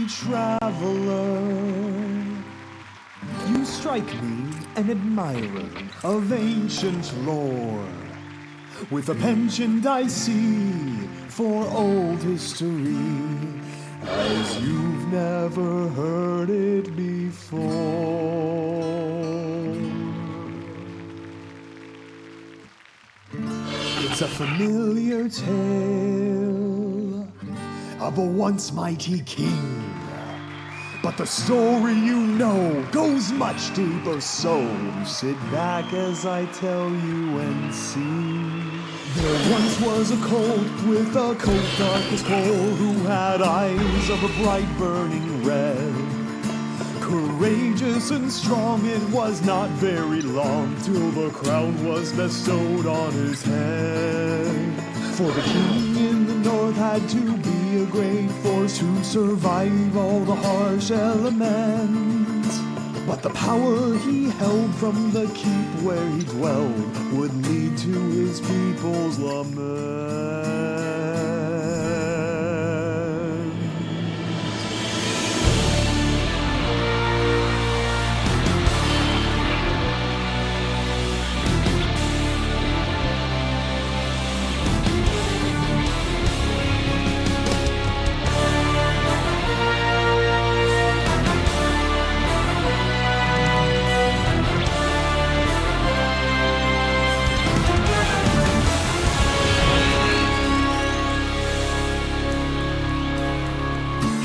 traveler. You strike me an admirer of ancient lore, with a penchant I see for old history, as you've never heard it before. It's a familiar tale of a once mighty king, but the story you know goes much deeper, so sit back as I tell you and see. There once was a colt with a coat dark as coal, who had eyes of a bright burning red. Courageous and strong, it was not very long till the crown was bestowed on his head. For the king in the north had to be a great force to survive all the harsh elements. But the power he held from the keep where he dwelled would lead to his people's lament.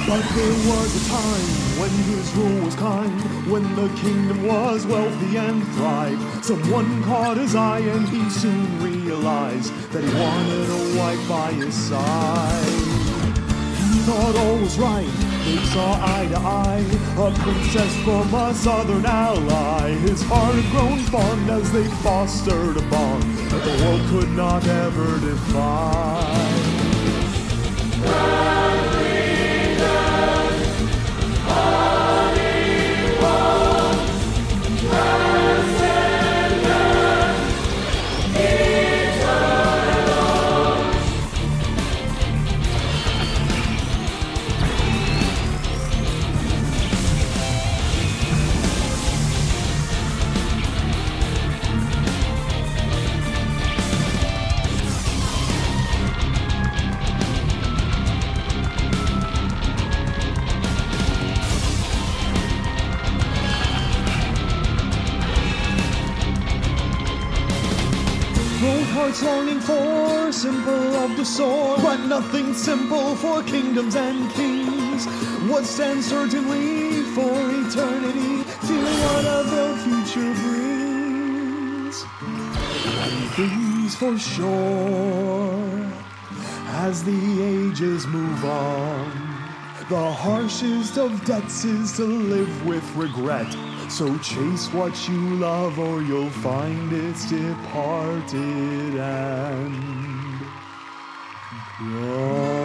But there was a time when his rule was kind, when the kingdom was wealthy and thrived. Someone caught his eye and he soon realized that he wanted a wife by his side. He thought all was right, they saw eye to eye, a princess from a southern ally. His heart had grown fond as they fostered a bond that the world could not ever define. Both hearts longing for simple of the sword, but nothing simple for kingdoms and kings. What stands certainly for eternity, feeling what of their future brings. One thing's for sure, as the ages move on, the harshest of debts is to live with regret. So chase what you love, or you'll find it's departed and gone.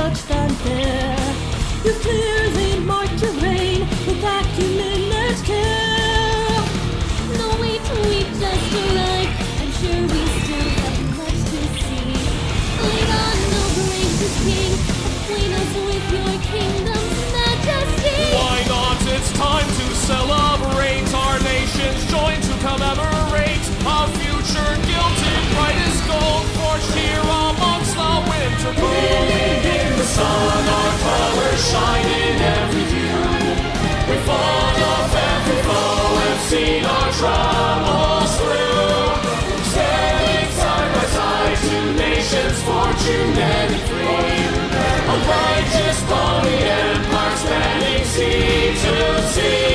such fanfare. You've clearly marked your reign with acumen and care. No, wait, we just arrived. I'm sure we still have much to see. Lead on, no gracious king, acquaint us with your kingdom's majesty. Why not? It's time to celebrate. Our nations join to commemorate a future gilded bright as gold, for cheer amongst the winter cold. In the sun, our colors shine in every hue. We fought off every foe and seen our troubles through. Standing side by side, two nations, fortune and free. A righteous pony empire spanning sea to sea.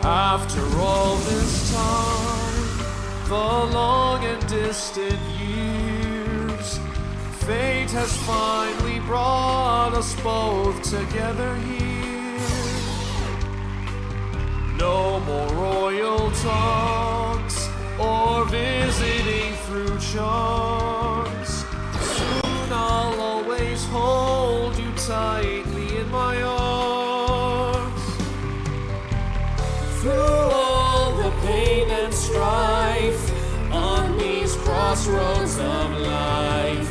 After all this time, the long and distant years, fate has finally brought us both together here. No more royal talks or visiting through charms. Soon I'll always and strife on these crossroads of life.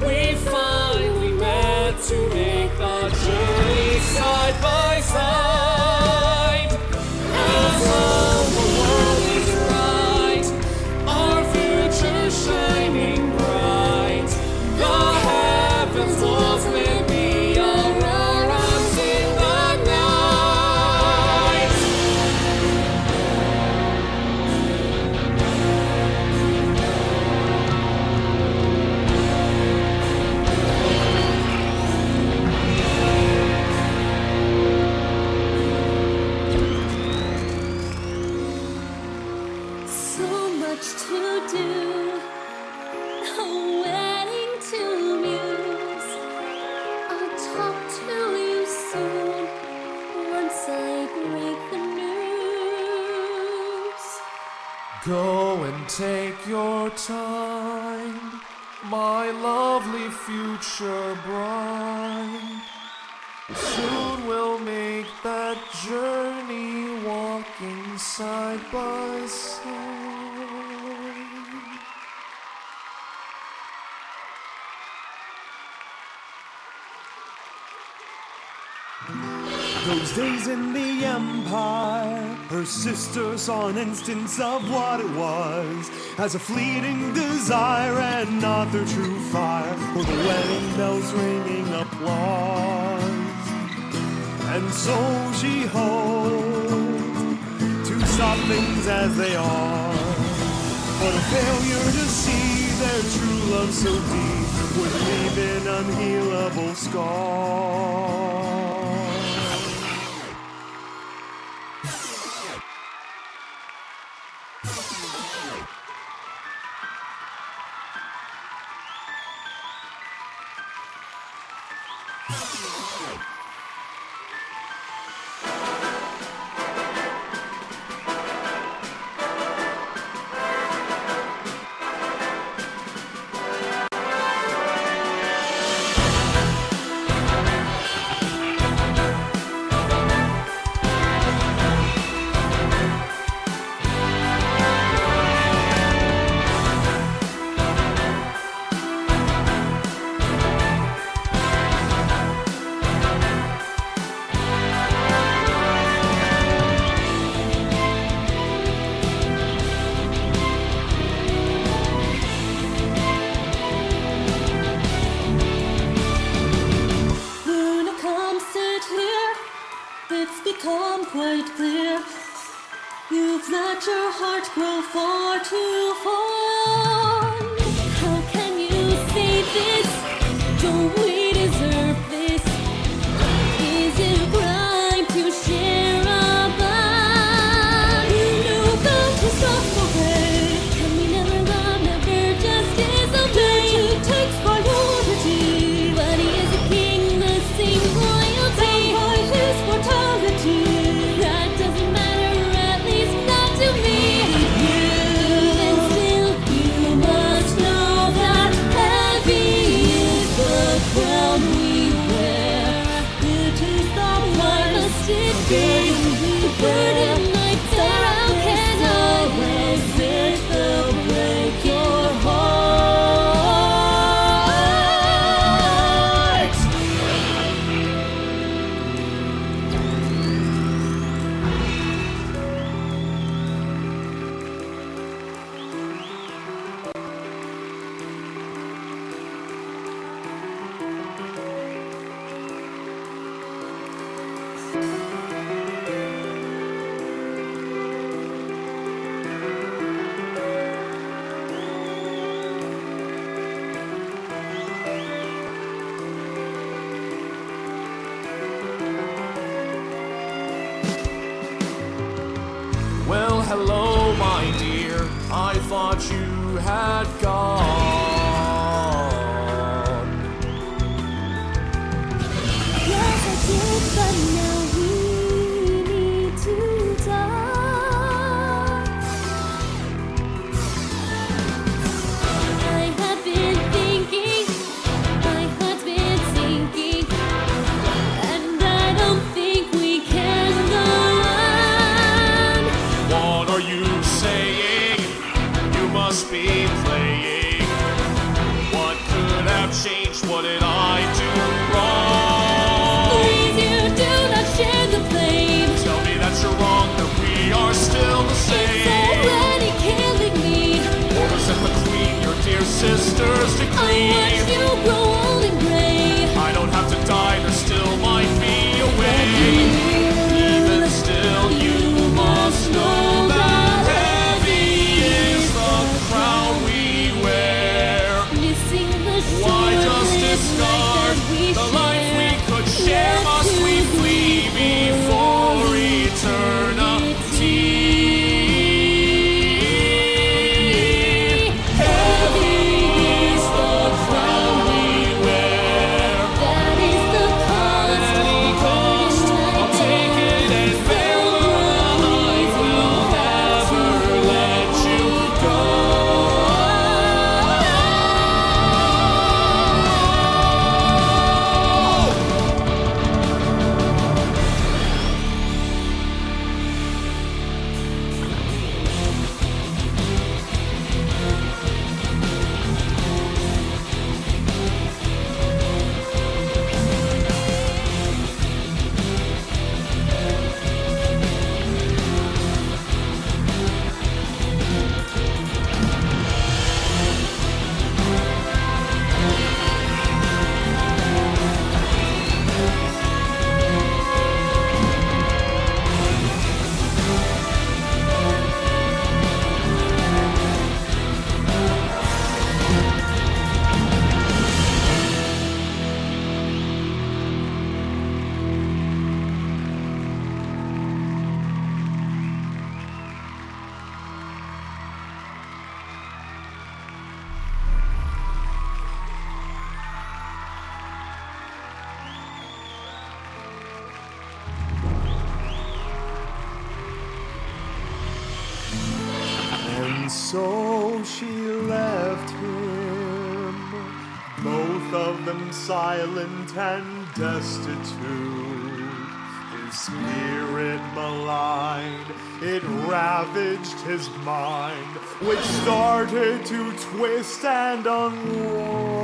We finally met to make the journey side by side. As all the world is right, our future shining bright. The heavens walls with the auroras in the night. So much to do, a wedding to muse. I'll talk to you soon once I break the news. Go and take your time, my lovely future bride. Soon we'll make that journey walking side by side. Those days in the Empire, her sister saw an instance of what it was, as a fleeting desire and not their true fire, or the wedding bells ringing applause. And so she hoped to stop things as they are, but a failure to see their true love so deep would leave an unhealable scar. It's become quite clear you've let your heart grow far too fond. How can you say this? Don't we deserve this? Is it a crime to share a bond? You know that to stop away. Can we never love, never just disobey? It takes priority, but he is a king, the same royalty. By his mortality, that doesn't matter, at least not to me. Even still, you must know that heavy is the crown we wear. It is the why must it be? The burden like sorrow can always it will break your heart. Well, hello, my dear. I thought you had gone. Yes, I did, but now we need to talk. I have been thinking, my heart's been sinking, and I don't think we can go on. What are you saying? must be playing. What could have changed? What did I do wrong? Please, you do not share the blame. Tell me that you're wrong, that we are still the same. It's already killing me. Orders of the Queen, your dear sister's I decree. watch you grow old and gray. I don't have to die, there still might be a way. Even still, you must know that heavy is the crown we wear. Missing the Why short just discard the life we could share? Must we flee before eternity? Heavy is the crown we wear. That is the cost. At any cost, I'll take it and farewell. I will never let you go. And so she left him, both of them silent and destitute. His spirit maligned, it ravaged his mind, which started to twist and unwind.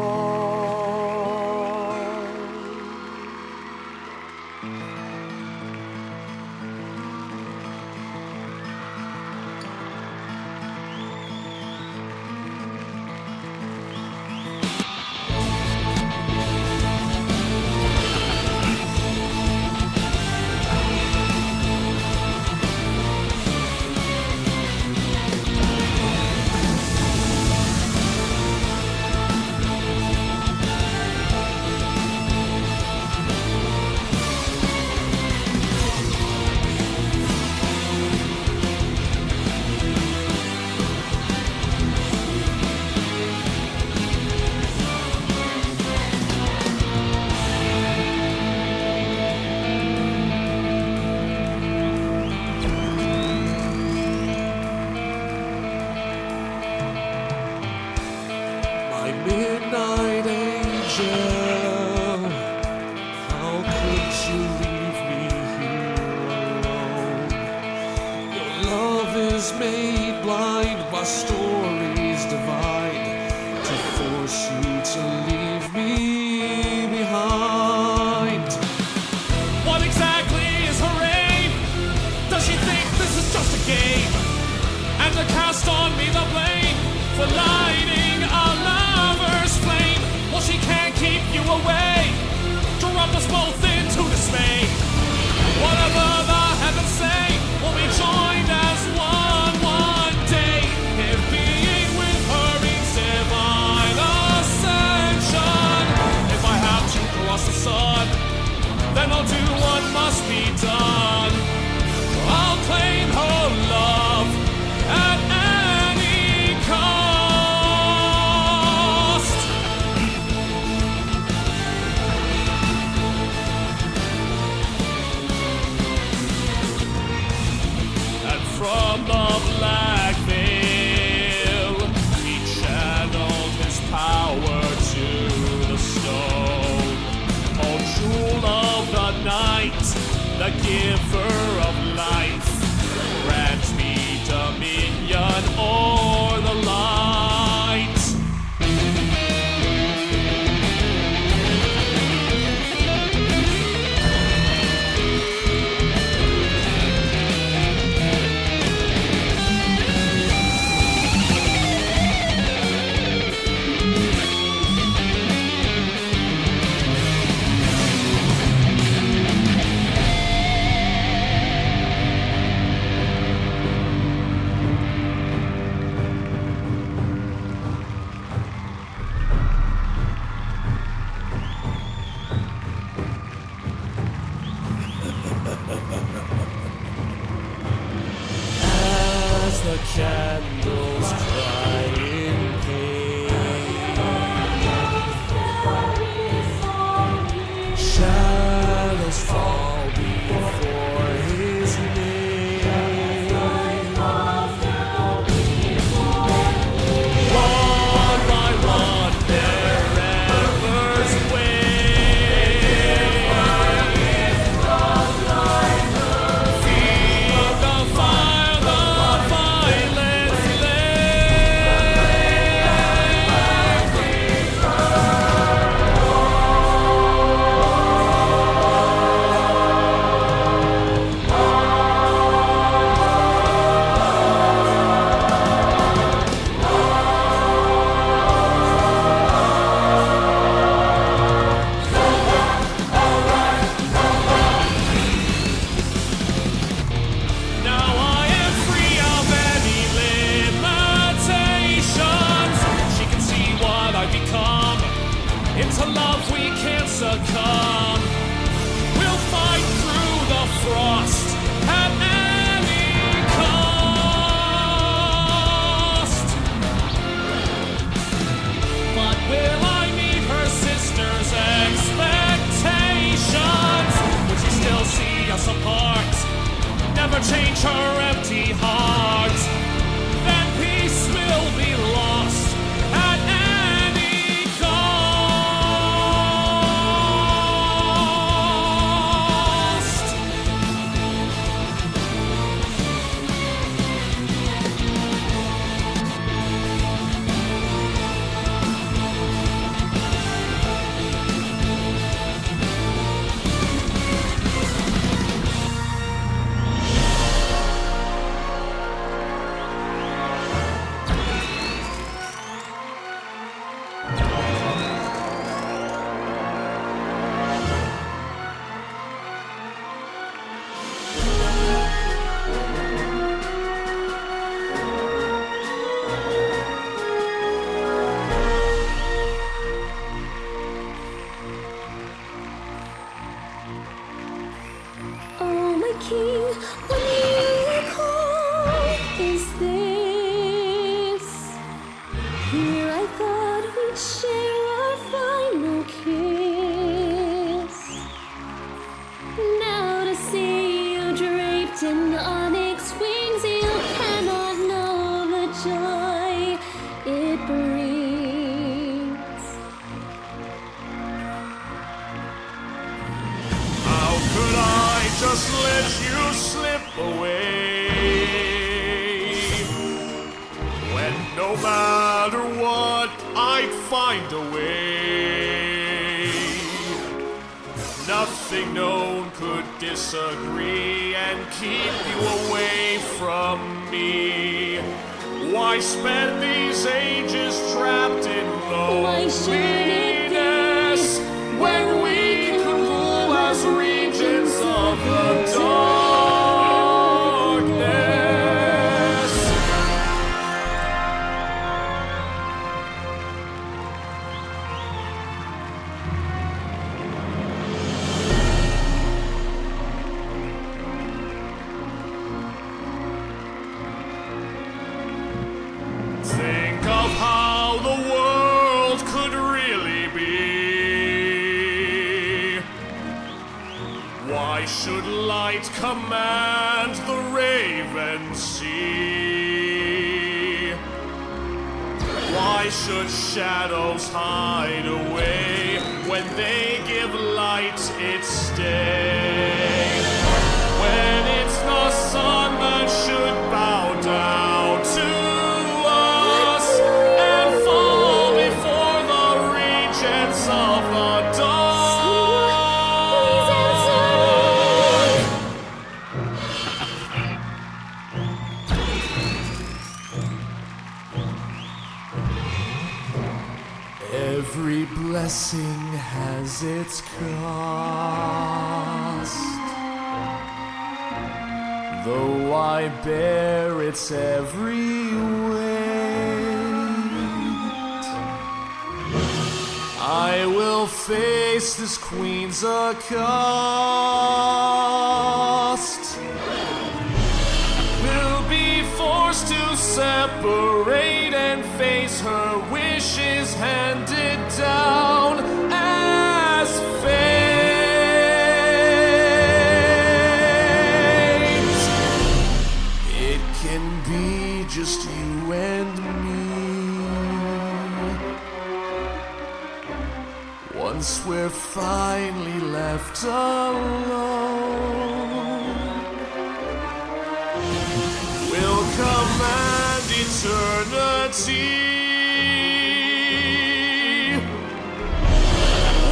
Midnight angel, how could you leave me here alone? Your love is made blind by stories divine to force you to leave me behind. What exactly is her aim? Does she think this is just a game? And to cast on me the blame for lighting a lover's flame. Well, she can't keep you away, drop us both into dismay. Whatever the heavens say, we'll be joined as one day. If candles cry in pain. Shadows fall before his name. One by one, their embers wane. Feel the fire, the violent Now I am free of any limitations. She can see what I've become. Into love we can't succumb. We'll fight through the frost at any cost. But will I meet her sister's expectations? Will she still see us apart? Never change her empty heart. Then peace will be lost at any cost. Oh, my king, when you call, is this? Here I thought we'd share our final kiss. Now to see you draped in onyx wings, you cannot know the joy it brings. How could I just let you slip away? When no matter what, I'd find a way. Nothing known could disagree and keep you away from me. Why spend these ages trapped in Why should it be loneliness when we can rule as regents of the darkness? Think of how the world could really be. Why should light command the raven sea? Why should shadows hide away when they give light its day? When it's the sun that should bow down to us and fall before the regents of the Please answer Every blessing has its cost. Though I bear its every weight, I will face this queen's accost. Will be forced to separate and face her wishes handed down as fate. It can be just you and me. Once we're finally left alone, we'll command eternity.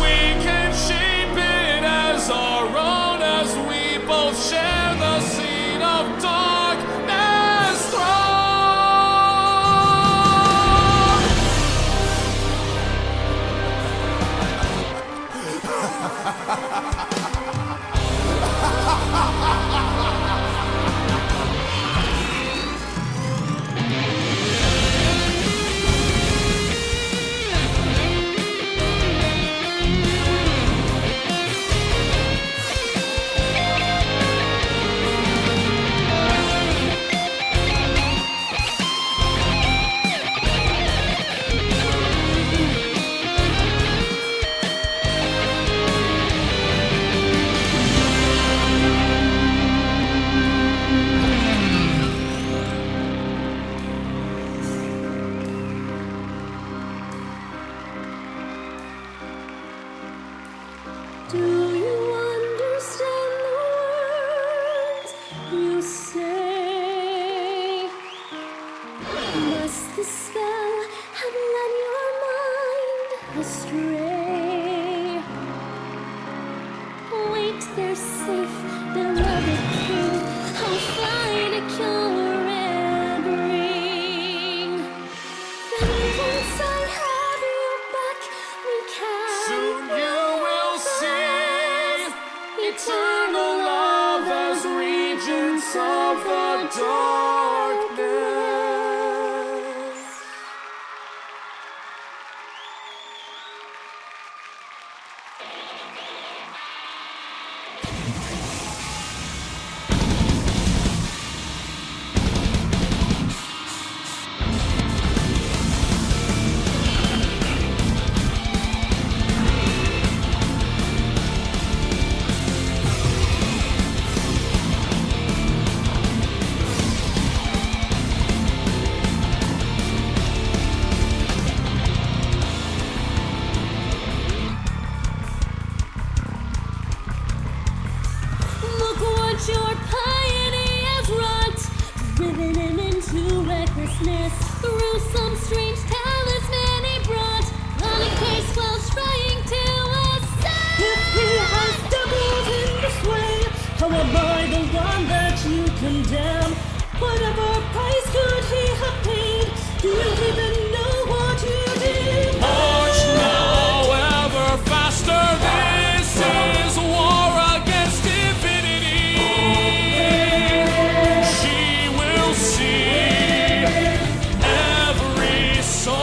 We can shape it as our own, as we both share the seed of darkness thrown. Do you understand the words you say? Must the spell have led your mind astray? Wait, they're safe, beloved king. I'll find a cure and bring vengeance. I have your back. We can Soon you will see eternal love as regents of the darkness. Look what your piety has wrought, driven him into recklessness. Through some strange talisman he brought, on a case while trying to ascend. If he has doubled in this way, how am I the one that you condemn? Whatever price could he have paid? Do you even know what you did? March now, ever faster. This is war against divinity. She will see every soul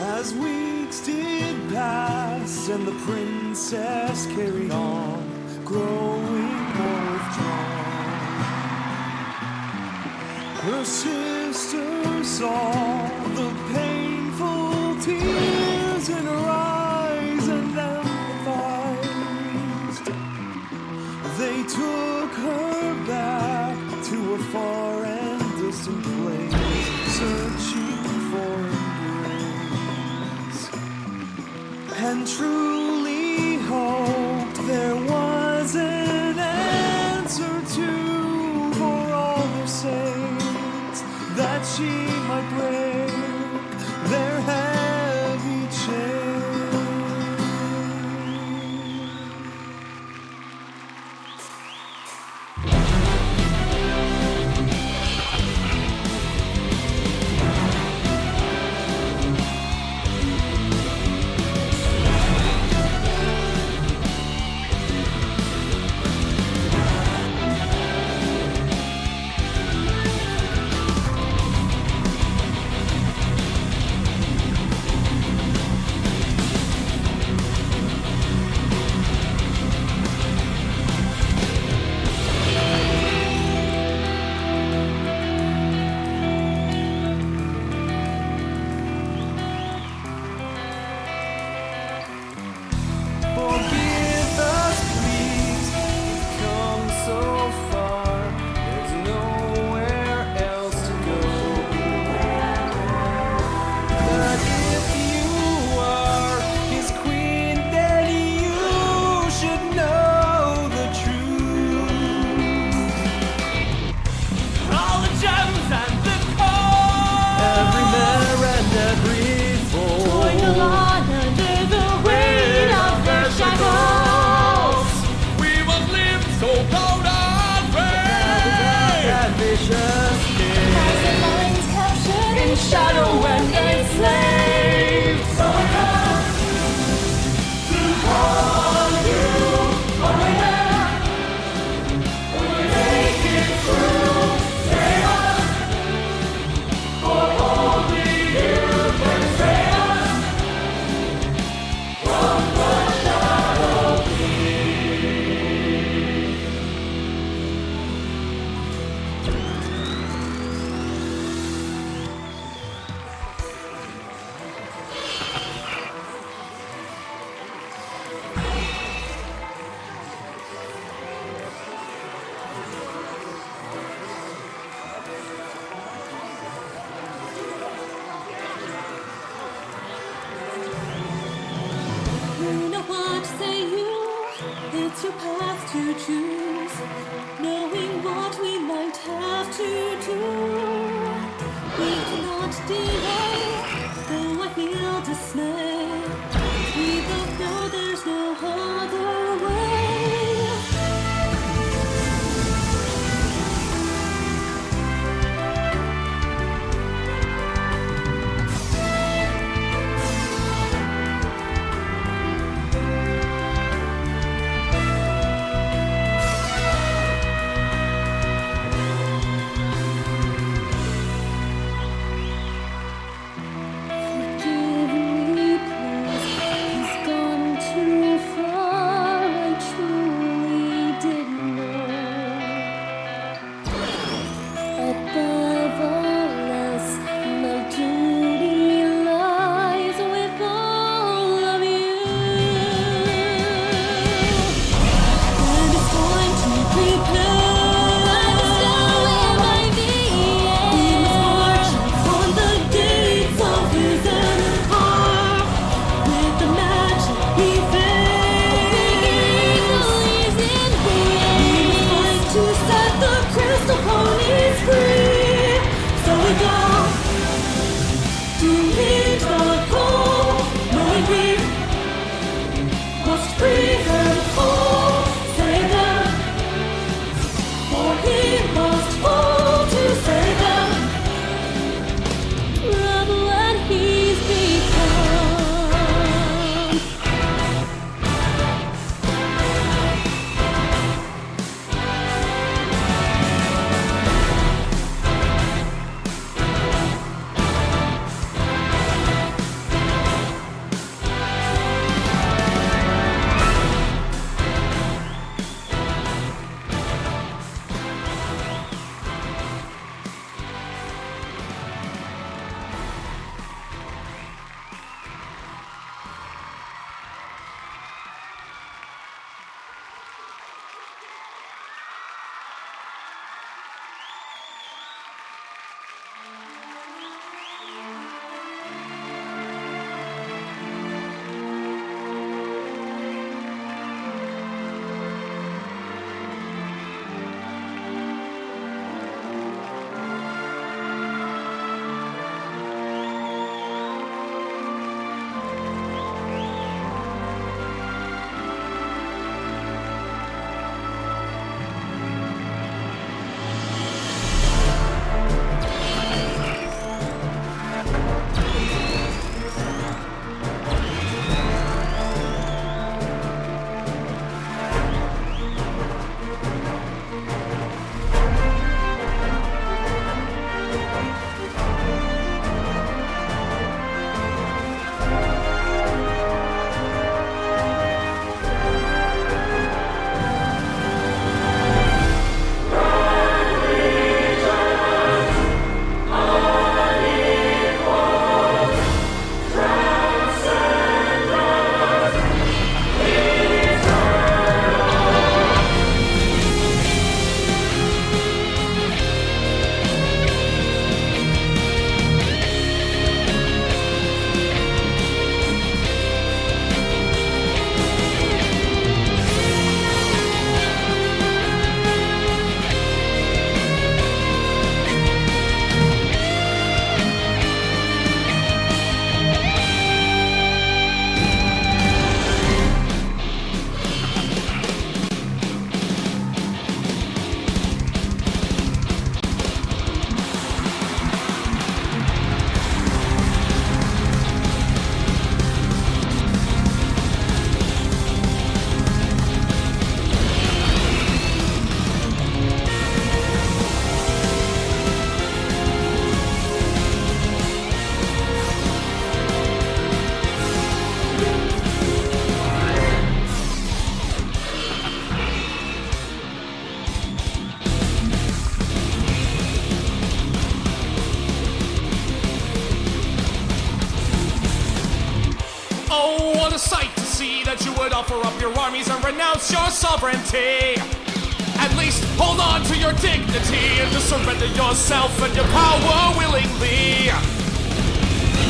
As weeks did pass and the princess carried on, growing more withdrawn, her sister saw the painful tears in her eyes and empathized. They took her back to a far and distant place, searching for embrace, and truly hoped there was an answer to for all their sakes, that she might break their heavy chains. Forgive us, please. We've come so far. There's nowhere else to go. But if you are his queen, then you should know the truth. All the gems and the gold. Every mirror and every fold. Join the line under the weight of their shackles. We must live so proud and brave. Ambitious As the lines captured in shadow and enslaved. So I come to call you forever. Will you make it true? Say us, for only you can save us from the shadow. You know what, say you, it's your path to choose, knowing what we might have to do. We cannot delay, though I feel dismay. We both know there's no other way. Forgive me, not a sight to see that you would offer up your armies and renounce your sovereignty. At least hold on to your dignity and to surrender yourself and your power willingly.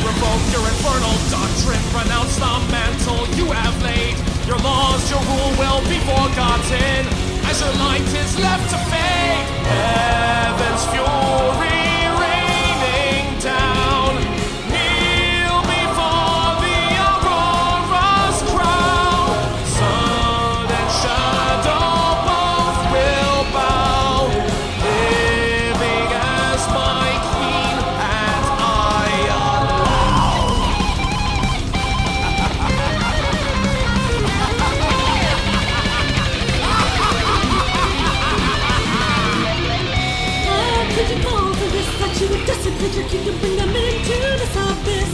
Revoke your infernal doctrine, renounce the mantle you have laid. Your laws, your rule will be forgotten as your light is left to fade. Heaven's fury raining down. Kneel before the aurora's crown. Sun and shadow both will bow, living as my queen and I allow. Could you fall for this? That you would desecrate your kingdom, bring them into this abyss.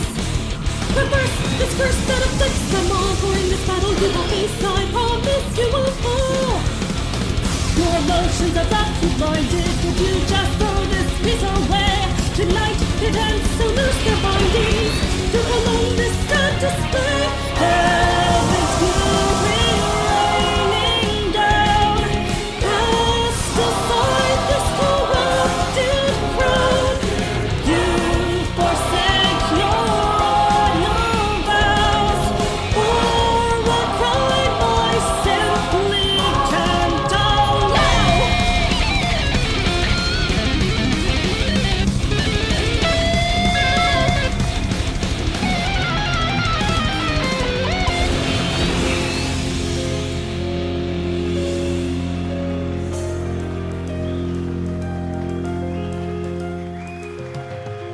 Reverse this curse that afflicts them all, for in this battle you will face, I promise you will fall. Your emotions are that you blinded. Would you just throw this piece away? Tonight the dance so loose their bindings. You alone this stand display. Heaven's fury raining down. Cast aside this corrupted crown. You forsake your royal vows for a crime I simply can't allow.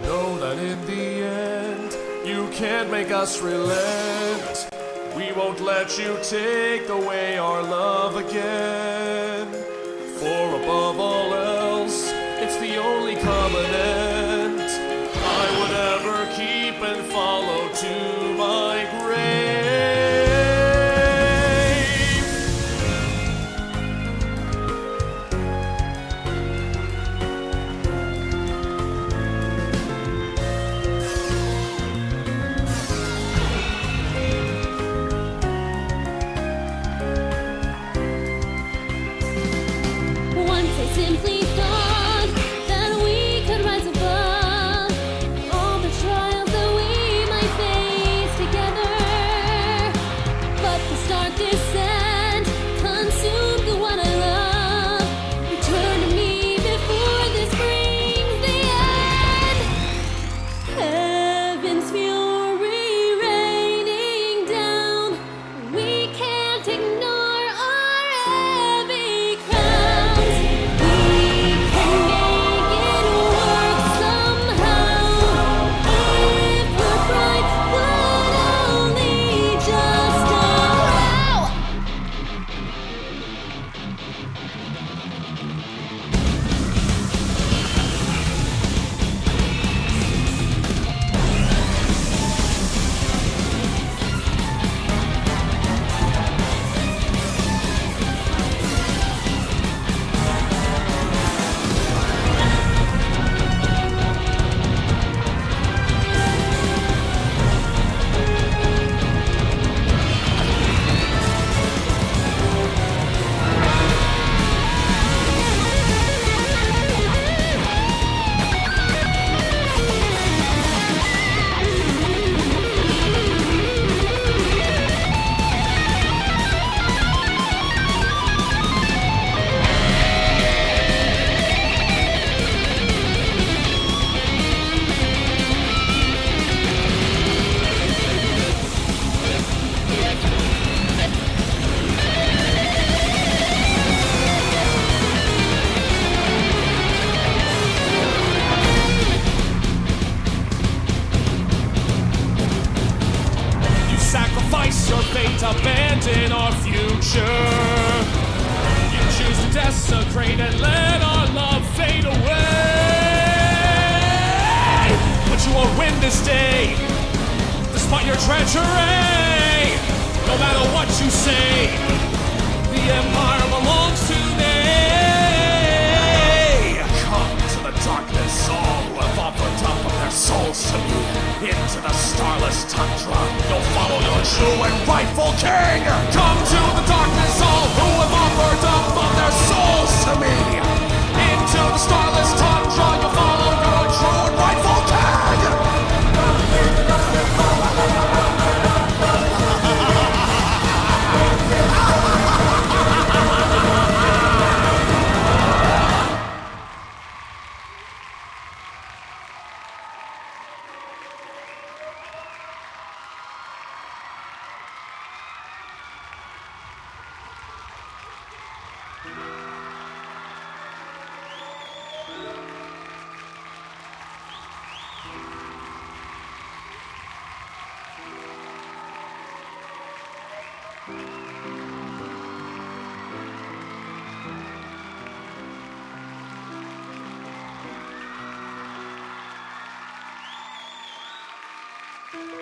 Know that in the end, you can't make us relent. We won't let you take away our love again. For above all else, it's the only covenant I would ever keep and follow to my grave. Once I simply thought that we could rise above all the trials that we might face together. But the stark descent consumed the one I love. Return to me before this brings the end. Heaven's fury raining down. We can't ignore our heavy crowns. We can make it work somehow. If your pride would only just allow. You sacrifice your fate, abandon our future. You choose to desecrate and let our love fade away. But you won't win this day, despite your treachery. No matter what you say, the empire belongs to me. Come to the darkness, all who have offered up of their souls to me. Into the starless tundra, you'll follow your true and rightful king. Come to the darkness, all who have offered up of their souls to me. Into the starless tundra, you'll follow your true and rightful king.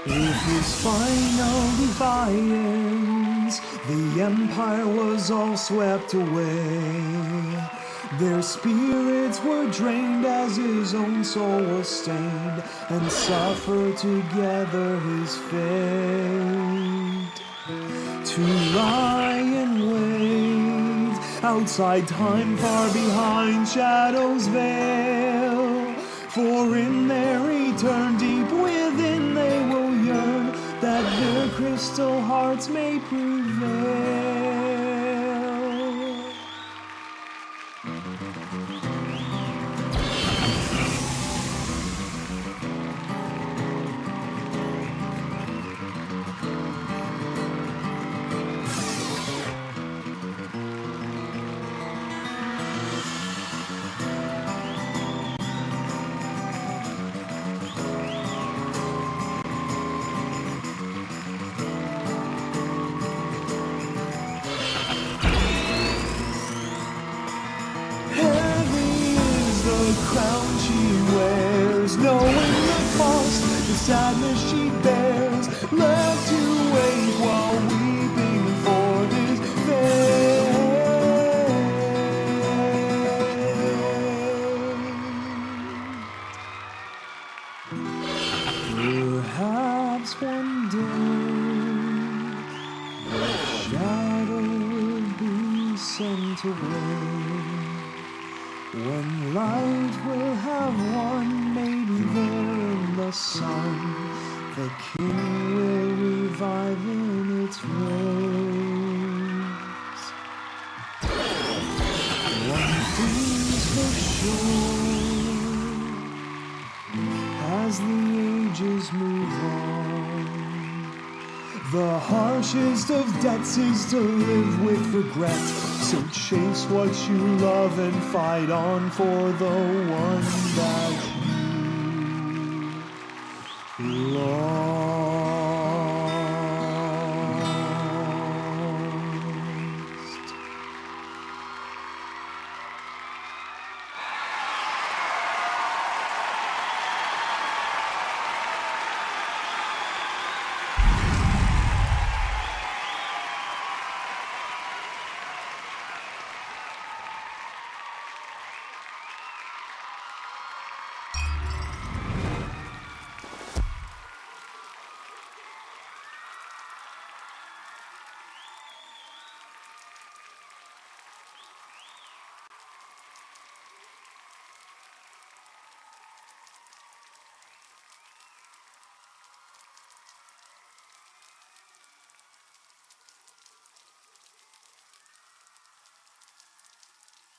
With his final defiance, the Empire was all swept away. Their spirits were drained as his own soul was stained, and suffered together his fate. To lie and wait, outside time, far behind shadows veil. For in their return, deep within they will yearn, that their crystal hearts may prevail. Crown she wears, knowing the cost, the sadness she bears, left to wait while weeping for his fate. Perhaps one day the shadow will be sent away, when light will have won, maybe there in the sun, the king will revive in its rays. One thing's for sure, as the ages move on, the harshest of debts is to live with regret. So chase what you love and fight on for the one that you love.